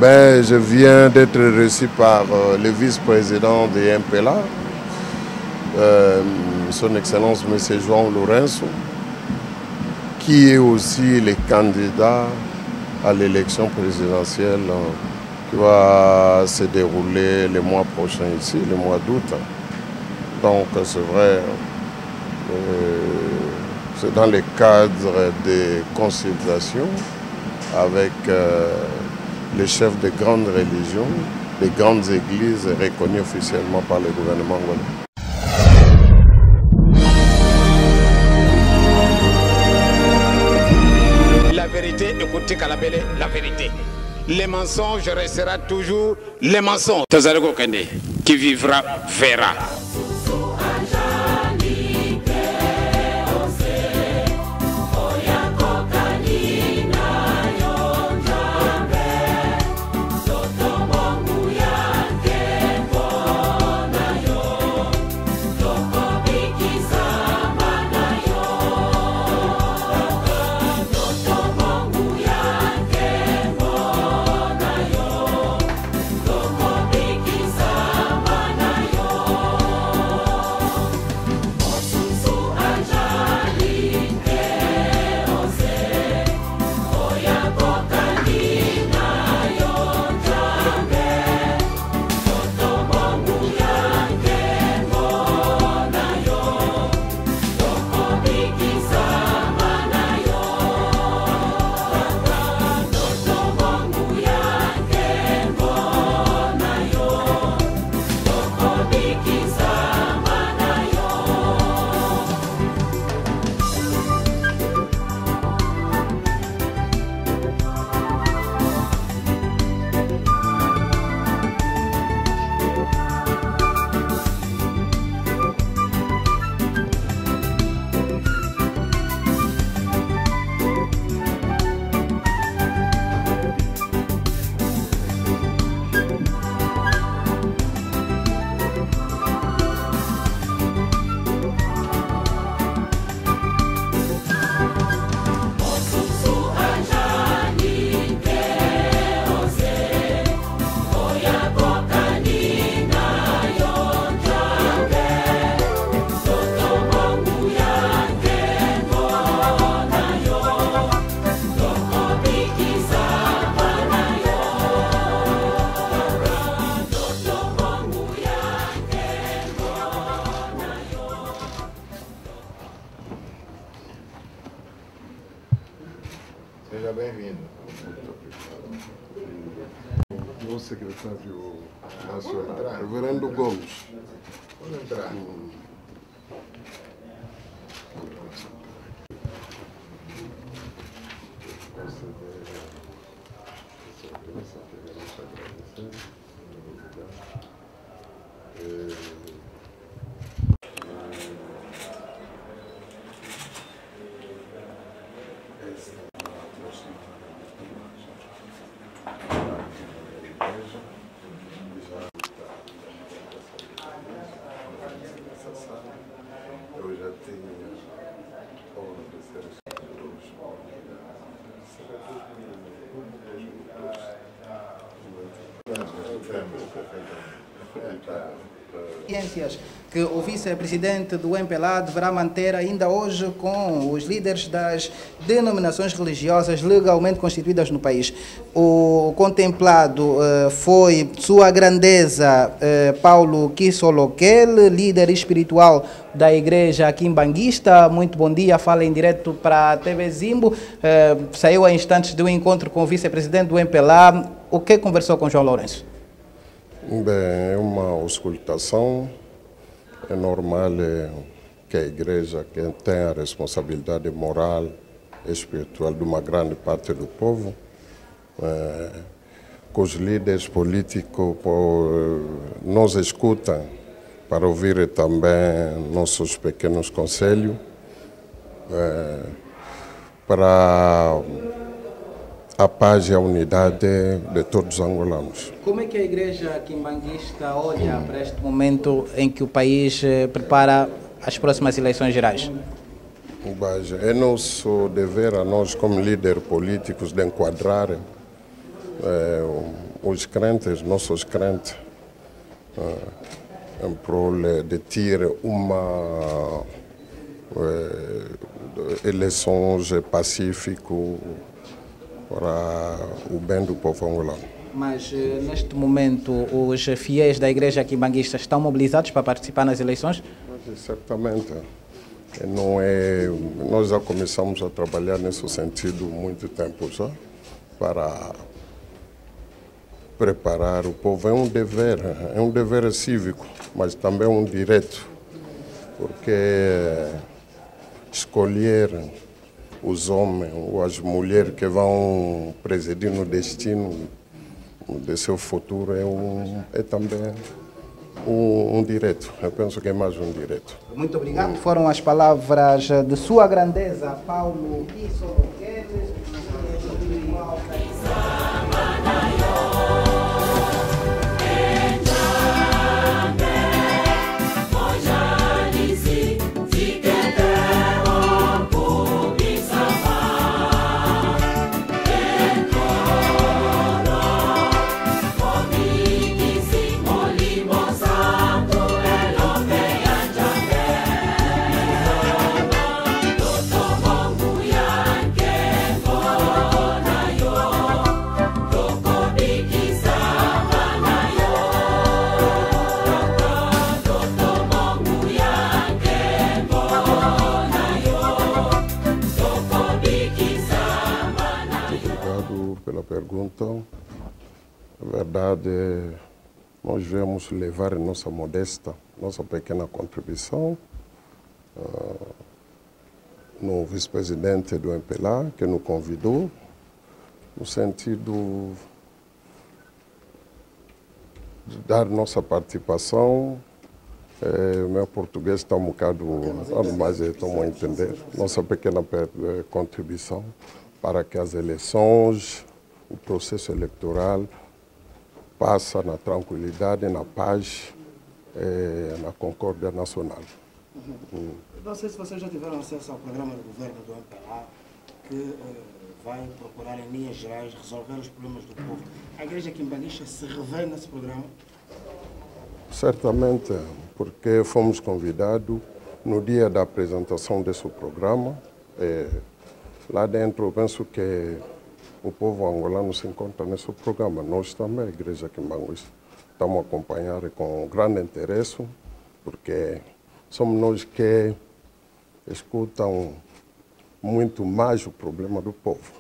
Ben, je viens d'être reçu par le vice-président de MPLA, son Excellence M. João Lourenço, qui est aussi le candidat à l'élection présidentielle qui va se dérouler le mois prochain ici, le mois d'août. Donc c'est vrai, c'est dans le cadre des consultations avec les chefs de grandes religions, des grandes églises reconnues officiellement par le gouvernement angolais. La vérité, écoutez Kalabele, la vérité. Les mensonges restera toujours les mensonges. Tazarego Kende, qui vivra, verra. Seja bem-vindo. O secretário nacional, Reverendo Gomes. Pode entrar. Eu já tenho a honra de ser que o vice-presidente do MPLA deverá manter ainda hoje com os líderes das denominações religiosas legalmente constituídas no país. O contemplado foi Sua Grandeza Paulo Kisolokel, líder espiritual da igreja quimbanguista. Muito bom dia, fala em direto para a TV Zimbo. Saiu a instantes de um encontro com o vice-presidente do MPLA. O que conversou com João Lourenço? Bem, é uma auscultação. É normal que a igreja, que tem a responsabilidade moral e espiritual de uma grande parte do povo, que os líderes políticos nos escutam para ouvir também nossos pequenos conselhos, para a paz e a unidade de todos os angolanos. Como é que a igreja quimbanguista olha para este momento em que o país prepara as próximas eleições gerais? É nosso dever a nós, como líderes políticos, de enquadrar os crentes, nossos crentes, em prol de ter uma eleições pacíficas para o bem do povo angolano. Mas neste momento os fiéis da igreja quimbanguista estão mobilizados para participar nas eleições? Certamente. Não é, nós já começamos a trabalhar nesse sentido há muito tempo já, para preparar o povo. É um dever cívico, mas também um direito, porque escolher os homens ou as mulheres que vão presidir no destino de seu futuro é também um direito. Eu penso que é mais um direito. Muito obrigado. Foram as palavras de Sua Grandeza, Paulo Isso Guedes. Pela pergunta. A verdade, nós viemos levar nossa modesta, nossa pequena contribuição no vice-presidente do MPLA, que nos convidou, no sentido de dar nossa participação. Meu português está um bocado, mas estamos a entender, nossa pequena contribuição para que as eleições, o processo eleitoral passe na tranquilidade, na paz, na concórdia nacional. Não sei se vocês já tiveram acesso ao programa do governo do MPLA, que vai procurar, em linhas gerais, resolver os problemas do povo. A igreja quimbanguista se revê nesse programa? Certamente, porque fomos convidados no dia da apresentação desse programa. Lá dentro, eu penso que o povo angolano se encontra nesse programa. Nós também, a Igreja Quimbanguista, estamos a acompanhar com grande interesse, porque somos nós que escutam muito mais o problema do povo.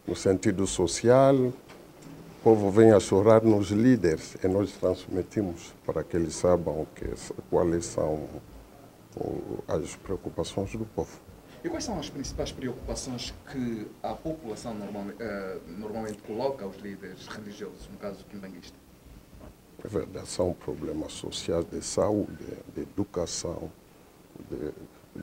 No sentido social, o povo vem a chorar nos líderes e nós transmitimos para que eles saibam quais são as preocupações do povo. E quais são as principais preocupações que a população normalmente coloca aos líderes religiosos, no caso do quimbanguista? É verdade, são problemas sociais de saúde, de educação,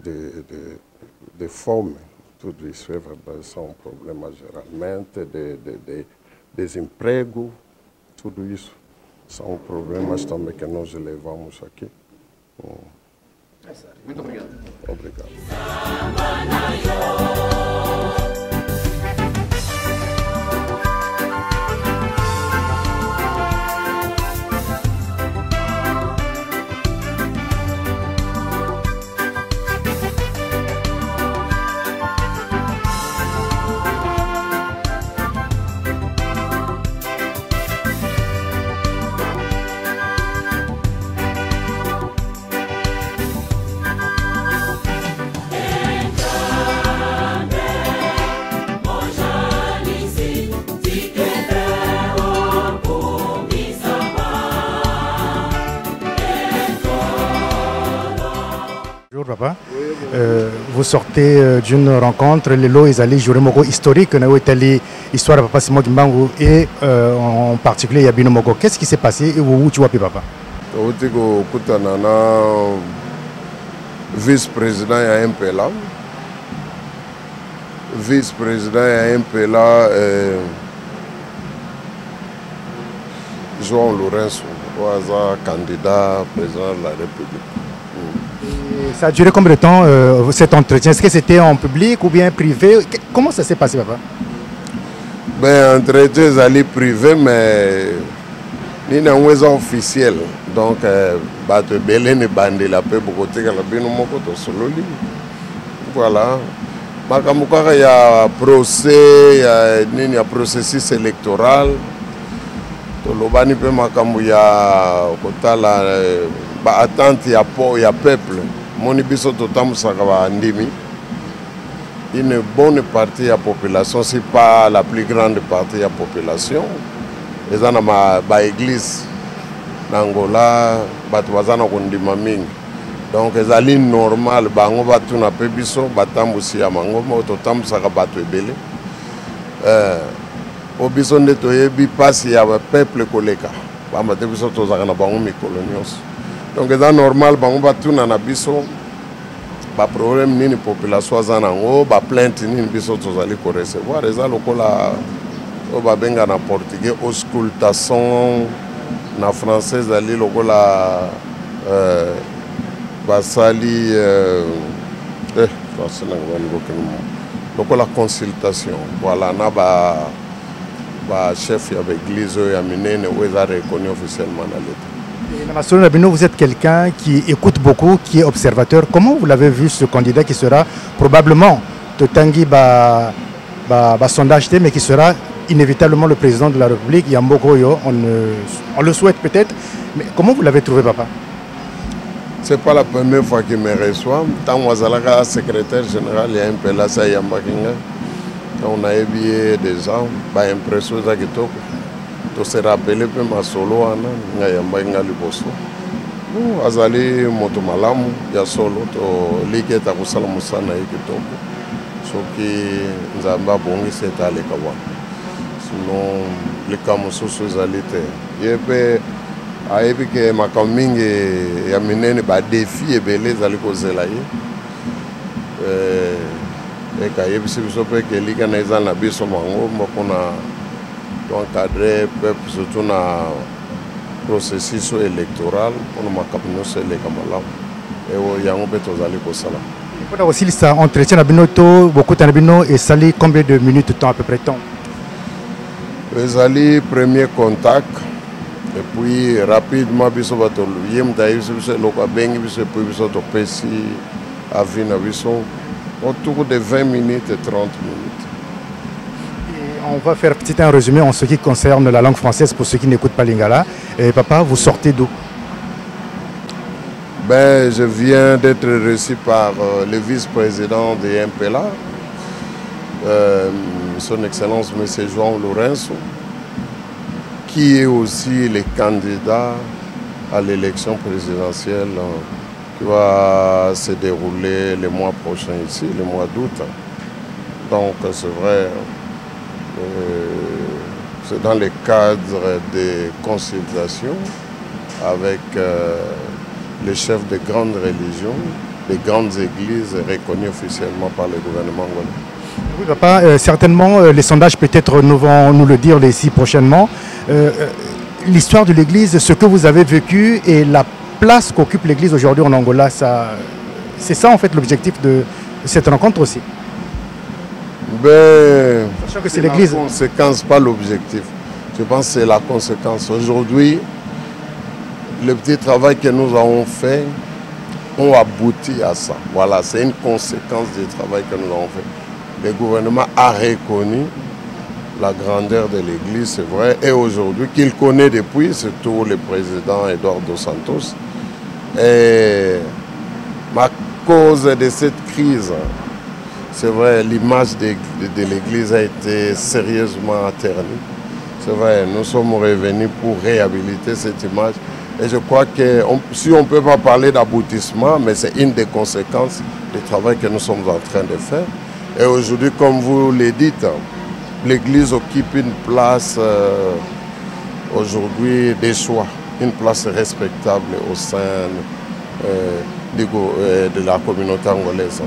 de fome. Tudo isso é verdade, são problemas geralmente de desemprego. Tudo isso são problemas também que nós levamos aqui. Muito obrigado. Obrigado. Papa. Vous sortez d'une rencontre, les lots Izali Juremoko historique, na Italie, histoire de Papa Simon Kimbangu et en particulier Yabino Moko. Qu'est-ce qui s'est passé et où tu vois Papa? Otigo kutanana vice-président ya MPLA. Vice-président ya MPLA João Lourenço, candidat président de la République. Et ça a duré combien de temps cet entretien? Est-ce que c'était en public ou bien privé? Comment ça s'est passé, papa? Ben, entretien ezali privé, mais ni nango eza officiel. Donc, bato ebele ni bandela pe bokotikala bino moko tosololi. Voilà. Makambo kaka ya procès, ya nini ya processus électoral. Tolobani pe makambo ya kotala ba attente ya peuple. Moni biso totamusaka ba ndimi. Une bonne partie de la population, si pas la plus grande partie de la population, ils ont une église en Angola, ils ont une donc ils ont une normale, ils ont une pébiso, ils ont aussi un mango, ils ont une au bison de Toyebi passe il y a un peuple colléga. Donc ils ont normal, ils ont un biso. Ba problème ni population azanango ba plainte ni biso tozali ko recevoir eza lokola o ba benga na portugais auscultation na français ali lokola basali lokola consultation voilà na ba chef ya l'église ya minene où est reconnu officiellement dans l'État. Namasolo Nabino, vous êtes quelqu'un qui écoute beaucoup, qui est observateur. Comment vous l'avez vu ce candidat qui sera probablement Totangi sondage, mais qui sera inévitablement le président de la République, Yamboko Yo, on le souhaite peut-être, mais comment vous l'avez trouvé, papa? C'est pas la première fois qu'il me reçoit. Tant que je secrétaire général, il y a un peu là, ça Yambakinga. On a évié des gens, impression de to se rappele pe masolo wana nga yamba nga liboso azali moto malamu ya solo to liketa kusala musana yikitoko soki nzamba bongi setale kawa sinon likamususu ezali te yepe ayebi ke makambo mingi ya minene ba défi ebele ezali kozela ye ekayebisi biso mpe ke lika na eza na biso mango mpona encadrer peuple surtout na processus électoral pour ma cabinet les kamala et yango pe tozali kosala. Pour aussi ça entretien na binoto beaucoup de bino et sali combien de minutes de temps à peu près temps? Ezali premier contact et puis rapidement biso bato yem daï biso loka bengi biso puis biso to pesi avina biso autour de 20 minutes et 30 minutes. On va faire un résumé en ce qui concerne la langue française pour ceux qui n'écoutent pas lingala. Et papa, vous sortez d'où? Ben, je viens d'être reçu par le vice-président de MPLA, son Excellence M. João Lourenço, qui est aussi le candidat à l'élection présidentielle qui va se dérouler le mois prochain ici, le mois d'août. Donc, c'est vrai. C'est dans le cadre des consultations avec les chefs de grandes religions, des grandes églises reconnues officiellement par le gouvernement angolais. Oui, papa, certainement, les sondages peut-être nous vont nous le dire ici prochainement. L'histoire de l'église, ce que vous avez vécu et la place qu'occupe l'église aujourd'hui en Angola, c'est ça en fait l'objectif de cette rencontre aussi. Ben, c'est la conséquence, pas l'objectif. Je pense que c'est la conséquence. Aujourd'hui, le petit travail que nous avons fait, on aboutit à ça. Voilà, c'est une conséquence du travail que nous avons fait. Le gouvernement a reconnu la grandeur de l'Église, c'est vrai, et aujourd'hui, qu'il connaît depuis, surtout le président Eduardo Santos. Et à cause de cette crise, c'est vrai, l'image de l'Église a été sérieusement ternie. C'est vrai, nous sommes revenus pour réhabiliter cette image. Et je crois que si on ne peut pas parler d'aboutissement, mais c'est une des conséquences du travail que nous sommes en train de faire. Et aujourd'hui, comme vous le dites, l'Église occupe une place aujourd'hui des choix, une place respectable au sein de la communauté angolaise.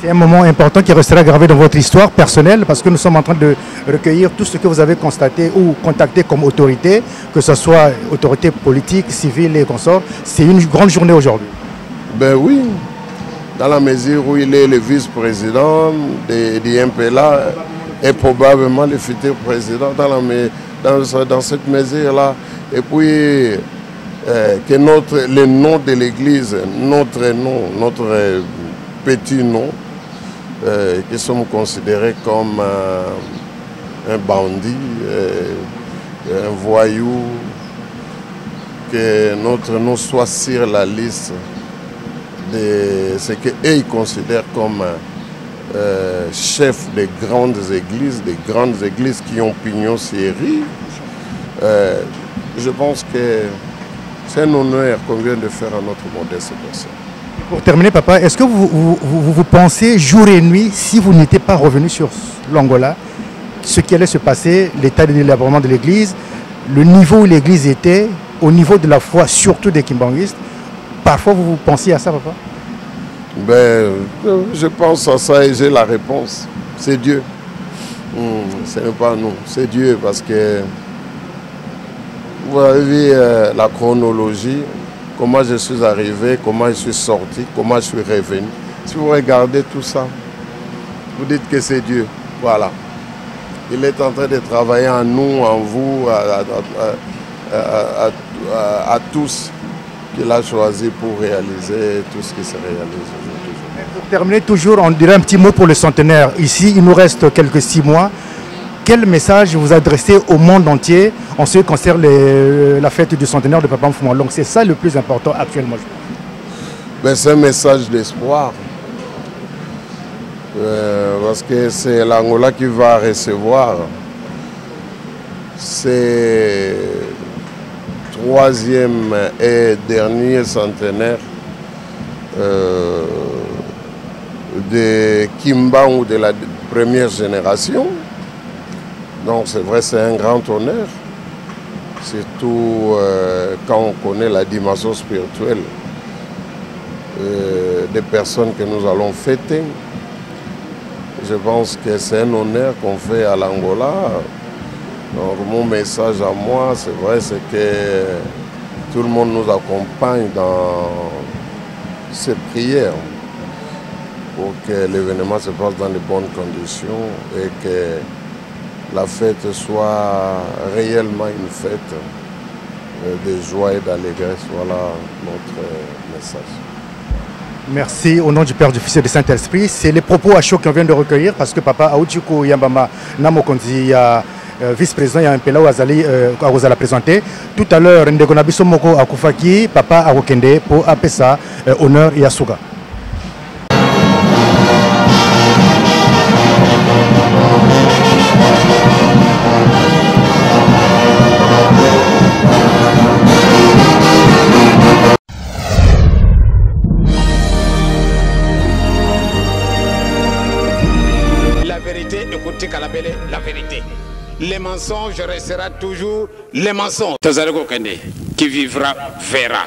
C'est un moment important qui restera gravé dans votre histoire personnelle parce que nous sommes en train de recueillir tout ce que vous avez constaté ou contacté comme autorité, que ce soit autorité politique, civile et consorts. C'est une grande journée aujourd'hui. Ben oui, dans la mesure où il est le vice-président de MPLA, est probablement le futur président dans cette mesure-là. Et puis, que le nom de l'Église, notre petit nom, qui sommes considérés comme un bandit, un voyou, que notre nom soit sur la liste de ce qu'ils considèrent comme chef des grandes églises qui ont pignon sur rue. Je pense que c'est un honneur qu'on vient de faire à notre modeste personne. Pour terminer, papa, est-ce que vous pensez jour et nuit, si vous n'étiez pas revenu sur l'Angola, ce qui allait se passer, l'état de délabrement de l'église, le niveau où l'église était, au niveau de la foi, surtout des kimbanguistes, parfois vous pensiez à ça, papa? Ben, je pense à ça et j'ai la réponse. C'est Dieu. Ce n'est pas nous, c'est Dieu, parce que vous avez vu la chronologie, comment je suis arrivé, comment je suis sorti, comment je suis revenu. Si vous regardez tout ça, vous dites que c'est Dieu. Voilà. Il est en train de travailler en nous, en vous, à tous qu'il a choisi pour réaliser tout ce qui se réalise aujourd'hui. Pour terminer, toujours, on dirait un petit mot pour le centenaire. Ici, il nous reste quelques 6 mois. Quel message vous adressez au monde entier en ce qui concerne la fête du centenaire de Papa Mfuma Olong? C'est ça le plus important actuellement. Ben, c'est un message d'espoir. Parce que c'est l'Angola qui va recevoir ses 3e et dernier centenaire de Kimba ou de la première génération. Donc c'est vrai, c'est un grand honneur, surtout quand on connaît la dimension spirituelle des personnes que nous allons fêter. Je pense que c'est un honneur qu'on fait à l'Angola. Donc mon message à moi, c'est vrai, c'est que tout le monde nous accompagne dans ces prières pour que l'événement se passe dans de bonnes conditions et que la fête soit réellement une fête de joie et d'allégresse. Voilà notre message. Merci au nom du Père, du Fils et du Saint-Esprit. C'est les propos à chaud qu'on vient de recueillir parce que Papa Aouchiko Yambama Namokonzi, vice-président, il y a un peu là où vous allez présenter. Tout à l'heure, Ndegonabiso Moko Akufaki, Papa Arokende pour Apesa, honneur Yasuga. Écoutez Kalabele, la vérité. Les mensonges restera toujours les mensonges. Qui vivra verra.